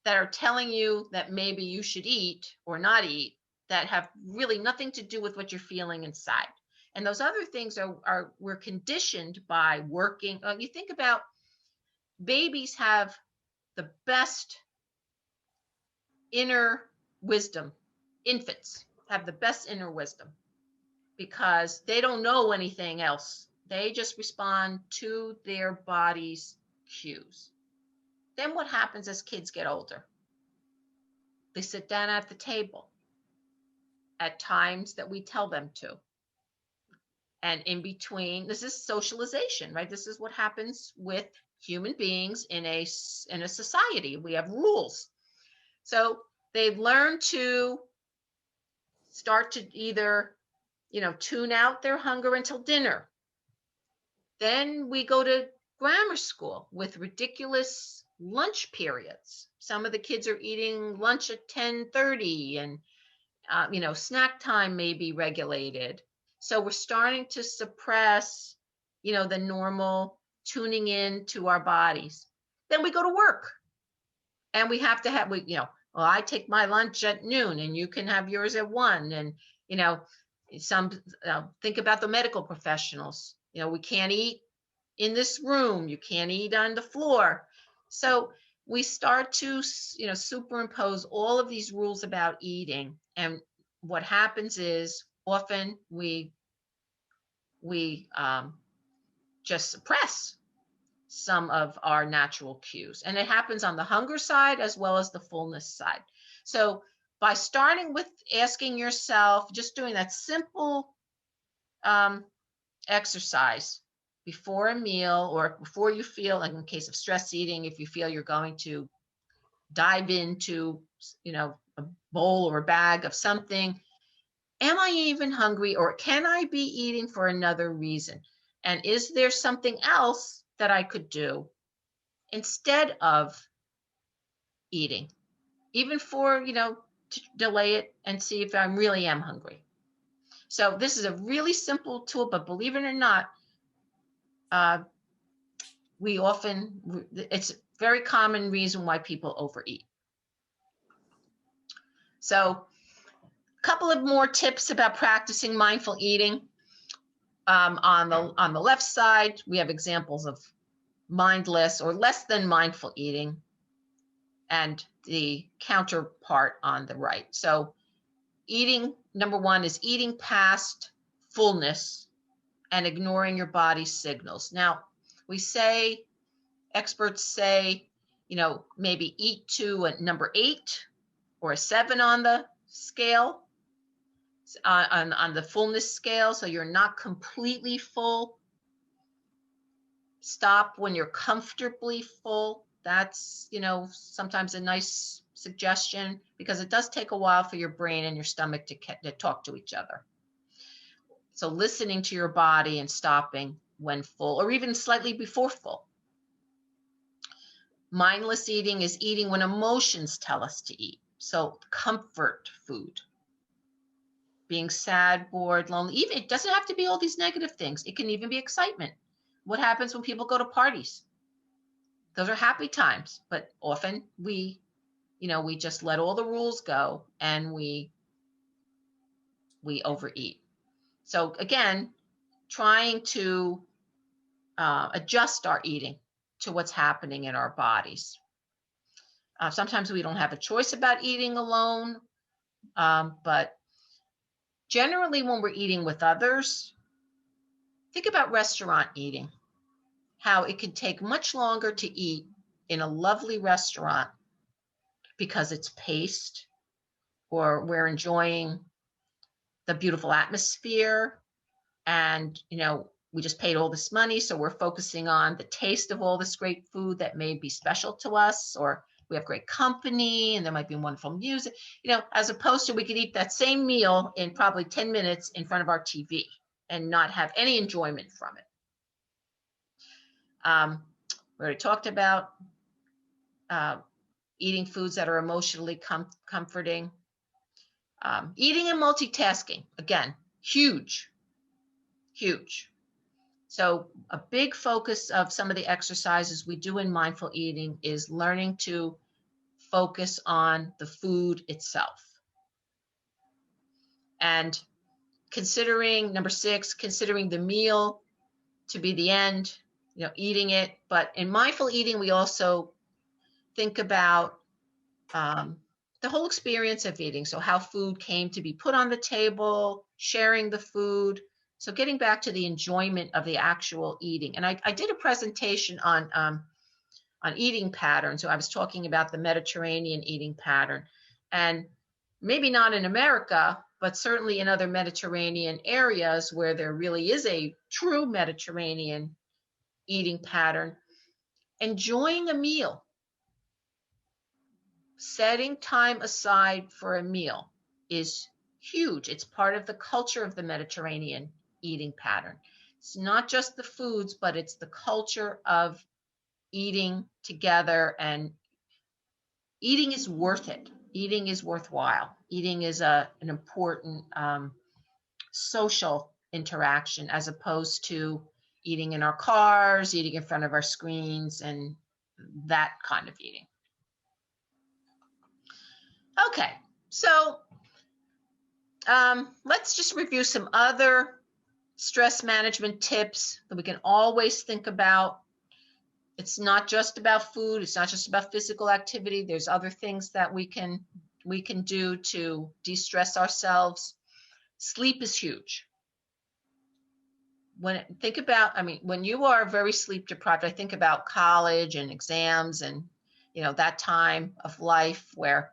that are telling you that maybe you should eat or not eat, that have really nothing to do with what you're feeling inside. And those other things we're conditioned by working. You think about babies have the best inner wisdom. Infants have the best inner wisdom because they don't know anything else. They just respond to their body's cues. Then what happens as kids get older? They sit down at the table at times that we tell them to. And in between, this is socialization, right? This is what happens with human beings in a society. We have rules. So they learn to start to either, tune out their hunger until dinner. Then we go to grammar school with ridiculous lunch periods. Some of the kids are eating lunch at 10:30 and, snack time may be regulated. So we're starting to suppress, the normal tuning in to our bodies. Then we go to work and we have to have, well, I take my lunch at noon and you can have yours at 1. And, think about the medical professionals. We can't eat in this room. You can't eat on the floor. So we start to, superimpose all of these rules about eating. And what happens is often we just suppress some of our natural cues. And it happens on the hunger side as well as the fullness side. So by starting with asking yourself, just doing that simple exercise before a meal or before you feel, like in case of stress eating, if you feel you're going to dive into, a bowl or a bag of something, am I even hungry, or can I be eating for another reason? And is there something else that I could do instead of eating, even for, to delay it and see if I really am hungry? So this is a really simple tool, but believe it or not, it's a very common reason why people overeat. So a couple of more tips about practicing mindful eating. On the left side, we have examples of mindless or less than mindful eating, and the counterpart on the right. So eating, number one, is eating past fullness and ignoring your body's signals. Now, experts say, maybe eat to a number 8 or a 7 on the scale, on the fullness scale. So you're not completely full. Stop when you're comfortably full. That's, sometimes a nice suggestion, because it does take a while for your brain and your stomach to talk to each other. So listening to your body and stopping when full, or even slightly before full. Mindless eating is eating when emotions tell us to eat. So comfort food. Being sad, bored, lonely. Even it doesn't have to be all these negative things. It can even be excitement. What happens when people go to parties? Those are happy times, but often we just let all the rules go and we overeat. So again, trying to adjust our eating to what's happening in our bodies. Sometimes we don't have a choice about eating alone, but generally when we're eating with others, think about restaurant eating, how it can take much longer to eat in a lovely restaurant because it's paced, or we're enjoying the beautiful atmosphere, and we just paid all this money, so we're focusing on the taste of all this great food that may be special to us, or we have great company, and there might be wonderful music, as opposed to we could eat that same meal in probably 10 minutes in front of our TV and not have any enjoyment from it. We already talked about eating foods that are emotionally comforting. Eating and multitasking, again, huge. So a big focus of some of the exercises we do in mindful eating is learning to focus on the food itself. And considering, number 6, considering the meal to be the end, eating it. But in mindful eating, we also think about the whole experience of eating. So how food came to be put on the table, sharing the food. So getting back to the enjoyment of the actual eating. And I did a presentation on eating patterns. So I was talking about the Mediterranean eating pattern. And maybe not in America, but certainly in other Mediterranean areas where there really is a true Mediterranean eating pattern, enjoying a meal, setting time aside for a meal is huge. It's part of the culture of the Mediterranean eating pattern. It's not just the foods, but it's the culture of eating together, and eating is worth it. Eating is worthwhile. Eating is an important social interaction, as opposed to eating in our cars, eating in front of our screens, and that kind of eating. Okay, so let's just review some other stress management tips that we can always think about. It's not just about food. It's not just about physical activity. There's other things that we can do to de-stress ourselves. Sleep is huge. When you are very sleep deprived, I think about college and exams and, that time of life where,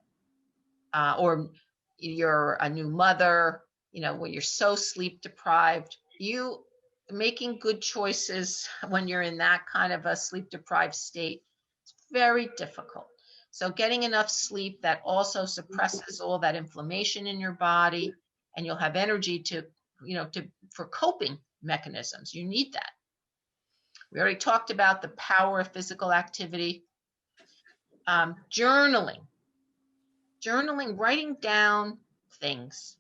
or you're a new mother, where you're so sleep deprived, you making good choices when you're in that kind of a sleep deprived state, it's very difficult. So getting enough sleep that also suppresses all that inflammation in your body, and you'll have energy for coping mechanisms. You need that. We already talked about the power of physical activity. Journaling, writing down things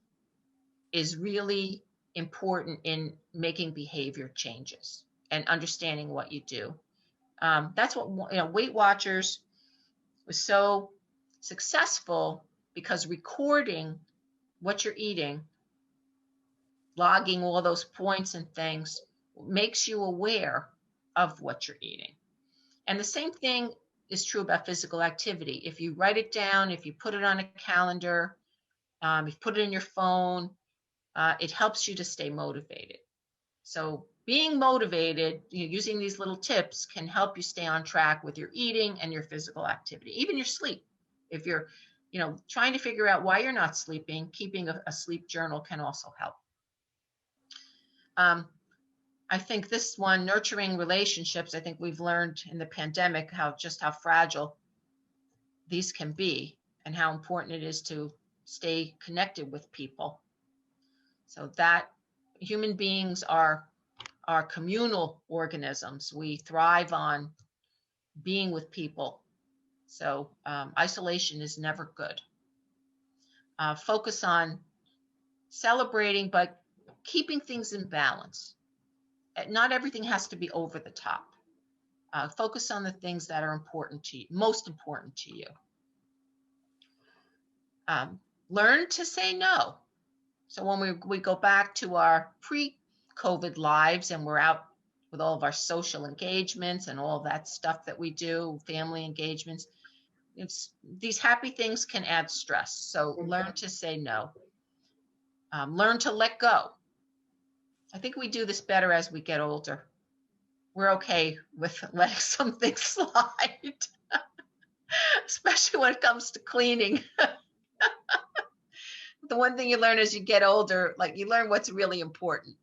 is really important in making behavior changes and understanding what you do. That's what, Weight Watchers was so successful, because recording what you're eating, logging all those points and things, makes you aware of what you're eating. And the same thing is true about physical activity. If you write it down, if you put it on a calendar, if you put it in your phone, it helps you to stay motivated. So being motivated, using these little tips can help you stay on track with your eating and your physical activity, even your sleep. If you're, trying to figure out why you're not sleeping, keeping a sleep journal can also help. I think this one, nurturing relationships, I think we've learned in the pandemic how fragile these can be and how important it is to stay connected with people. So that human beings are communal organisms. We thrive on being with people. So isolation is never good. Focus on celebrating, but keeping things in balance. Not everything has to be over the top. Focus on the things that are important to you, most important to you. Learn to say no. So when we go back to our pre-COVID lives and we're out with all of our social engagements and all that stuff that we do, family engagements, these happy things can add stress. So learn to say no. Learn to let go. I think we do this better as we get older. We're okay with letting some things slide, especially when it comes to cleaning. The one thing you learn as you get older, you learn what's really important.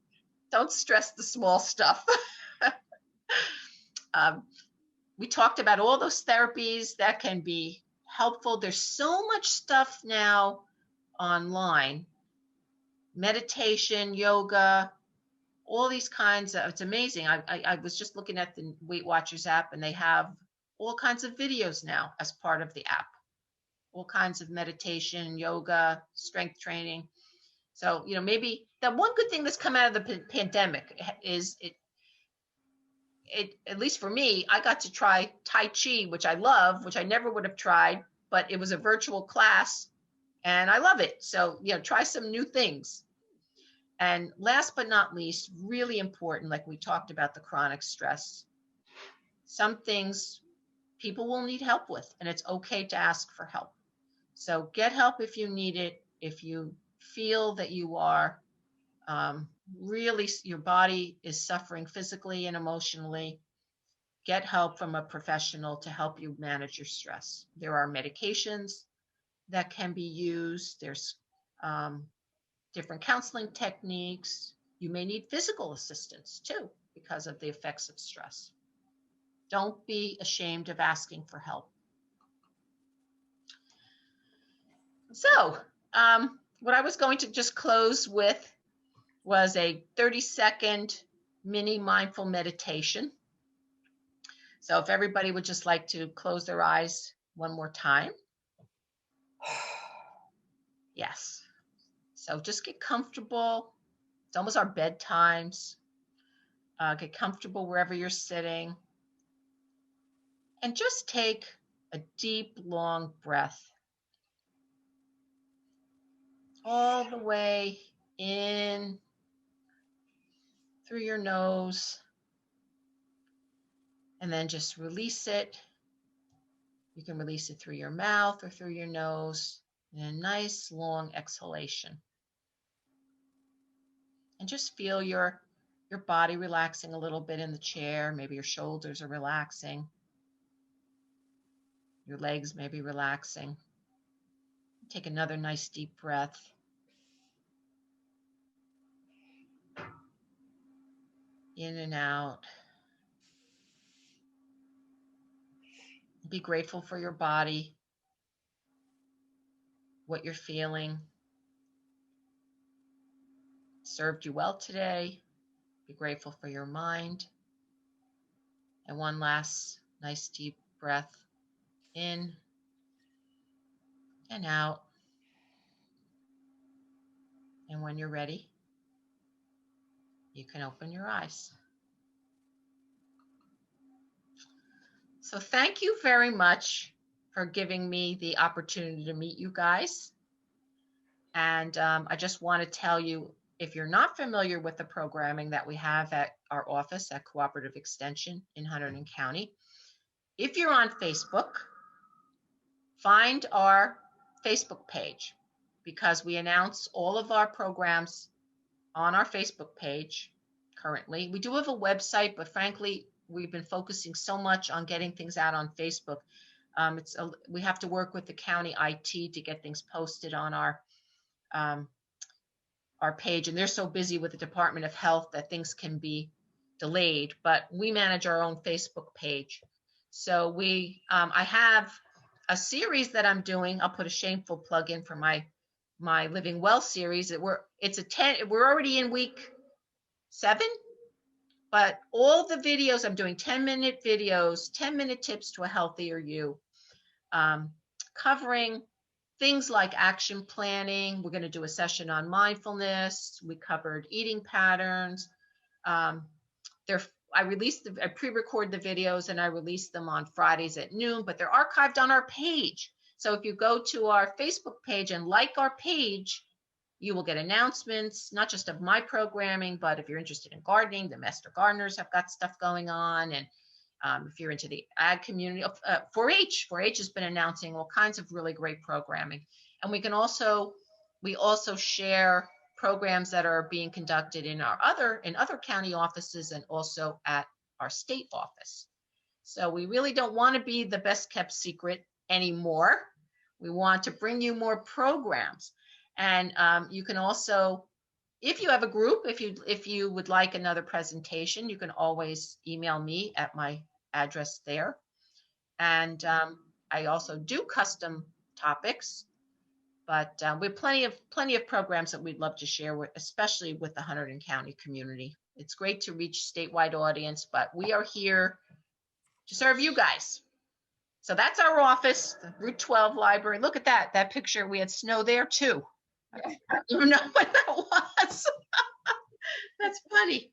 Don't stress the small stuff. We talked about all those therapies that can be helpful. There's so much stuff now online, meditation, yoga, all these kinds of, it's amazing. I was just looking at the Weight Watchers app, and they have all kinds of videos now as part of the app, all kinds of meditation, yoga, strength training. So, maybe that one good thing that's come out of the pandemic is it, at least for me, I got to try Tai Chi, which I love, which I never would have tried, but it was a virtual class and I love it. So, try some new things. And last but not least, really important, like we talked about the chronic stress, some things people will need help with, and it's okay to ask for help. So get help if you need it. If you feel that you are really, your body is suffering physically and emotionally, get help from a professional to help you manage your stress. There are medications that can be used. There's different counseling techniques. You may need physical assistance too because of the effects of stress. Don't be ashamed of asking for help. So what I was going to just close with was a 30-second mini mindful meditation. So if everybody would just like to close their eyes one more time. Yes. So just get comfortable. It's almost our bedtimes. Get comfortable wherever you're sitting. And just take a deep, long breath all the way in through your nose. And then just release it. You can release it through your mouth or through your nose. And a nice, long exhalation. And just feel your body relaxing a little bit in the chair. Maybe your shoulders are relaxing. Your legs may be relaxing. Take another nice deep breath. In and out. Be grateful for your body, what you're feeling. Served you well today. Be grateful for your mind. And one last nice deep breath in and out. And when you're ready, you can open your eyes. So thank you very much for giving me the opportunity to meet you guys. And I just want to tell you, if you're not familiar with the programming that we have at our office at Cooperative Extension in Hunterdon County, if you're on Facebook, find our Facebook page, because we announce all of our programs on our Facebook page currently. We do have a website, but frankly, we've been focusing so much on getting things out on Facebook. We have to work with the county IT to get things posted on our page, and they're so busy with the Department of Health that things can be delayed, but we manage our own Facebook page. So I have a series that I'm doing. I'll put a shameful plug in for my Living Well series. We're already in week 7, but all the videos I'm doing, 10-minute videos, 10-minute tips to a healthier you, covering things like action planning. We're going to do a session on mindfulness. We covered eating patterns. I pre-record the videos and I release them on Fridays at noon, but they're archived on our page. So if you go to our Facebook page and like our page, you will get announcements, not just of my programming, but if you're interested in gardening, the Master Gardeners have got stuff going on. And if you're into the ag community, 4-H has been announcing all kinds of really great programming. And we also share programs that are being conducted in other county offices and also at our state office. So we really don't want to be the best kept secret anymore. We want to bring you more programs. And you can also, if you have a group, if you would like another presentation, you can always email me at my address there. And I also do custom topics, but we have plenty of programs that we'd love to share with, especially with the Hunterdon County community. It's great to reach statewide audience, but we are here to serve you guys. So that's our office, the Route 12 library. Look at that picture. We had snow there too. I don't even know what that was. That's funny.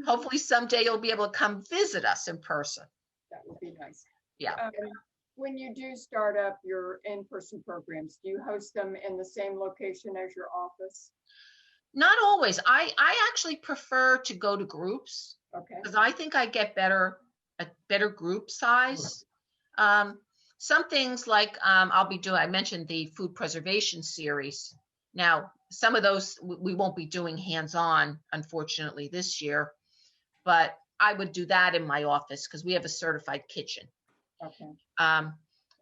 Hopefully someday you'll be able to come visit us in person.
That would be nice.
Yeah.
When you do start up your in-person programs, do you host them in the same location as your office?
Not always. I actually prefer to go to groups.
Okay.
Because I think I get a better group size. Some things like I mentioned the food preservation series. Now, some of those we won't be doing hands-on, unfortunately, this year, but I would do that in my office because we have a certified kitchen.
Okay.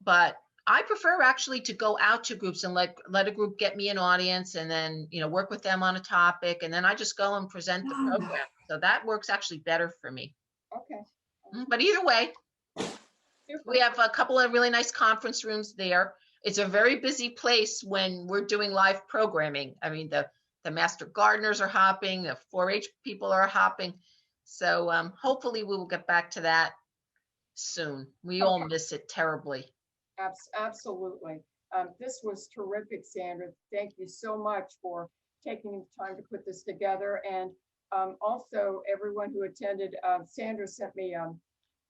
But I prefer actually to go out to groups and let a group get me an audience and then, work with them on a topic. And then I just go and present the program. So that works actually better for me.
Okay.
But either way,
Super.
we have a couple of really nice conference rooms there. It's a very busy place when we're doing live programming. I mean, the master gardeners are hopping, the 4-H people are hopping. So hopefully we will get back to that soon. We all miss it terribly.
Absolutely. This was terrific, Sandra. Thank you so much for taking the time to put this together. And also everyone who attended, Sandra sent me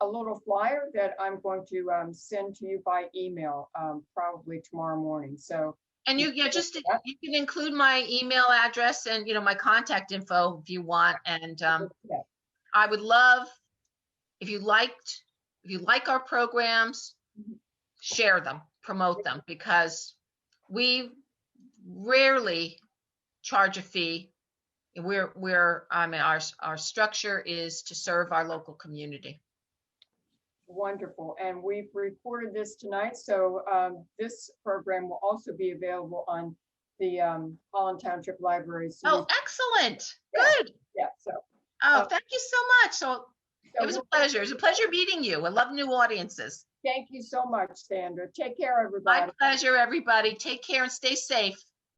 a little flyer that I'm going to send to you by email, probably tomorrow morning. So,
and you can include my email address and my contact info if you want. And I would love if you like our programs, share them, promote them, because we rarely charge a fee. Our structure is to serve our local community.
Wonderful. And we've recorded this tonight. So this program will also be available on the Holland Township Library. So
excellent.
Yeah.
Good.
Yeah. So.
Thank you so much. So it was a pleasure. It was a pleasure meeting you. I love new audiences.
Thank you so much, Sandra. Take care, everybody.
My pleasure, everybody. Take care and stay safe.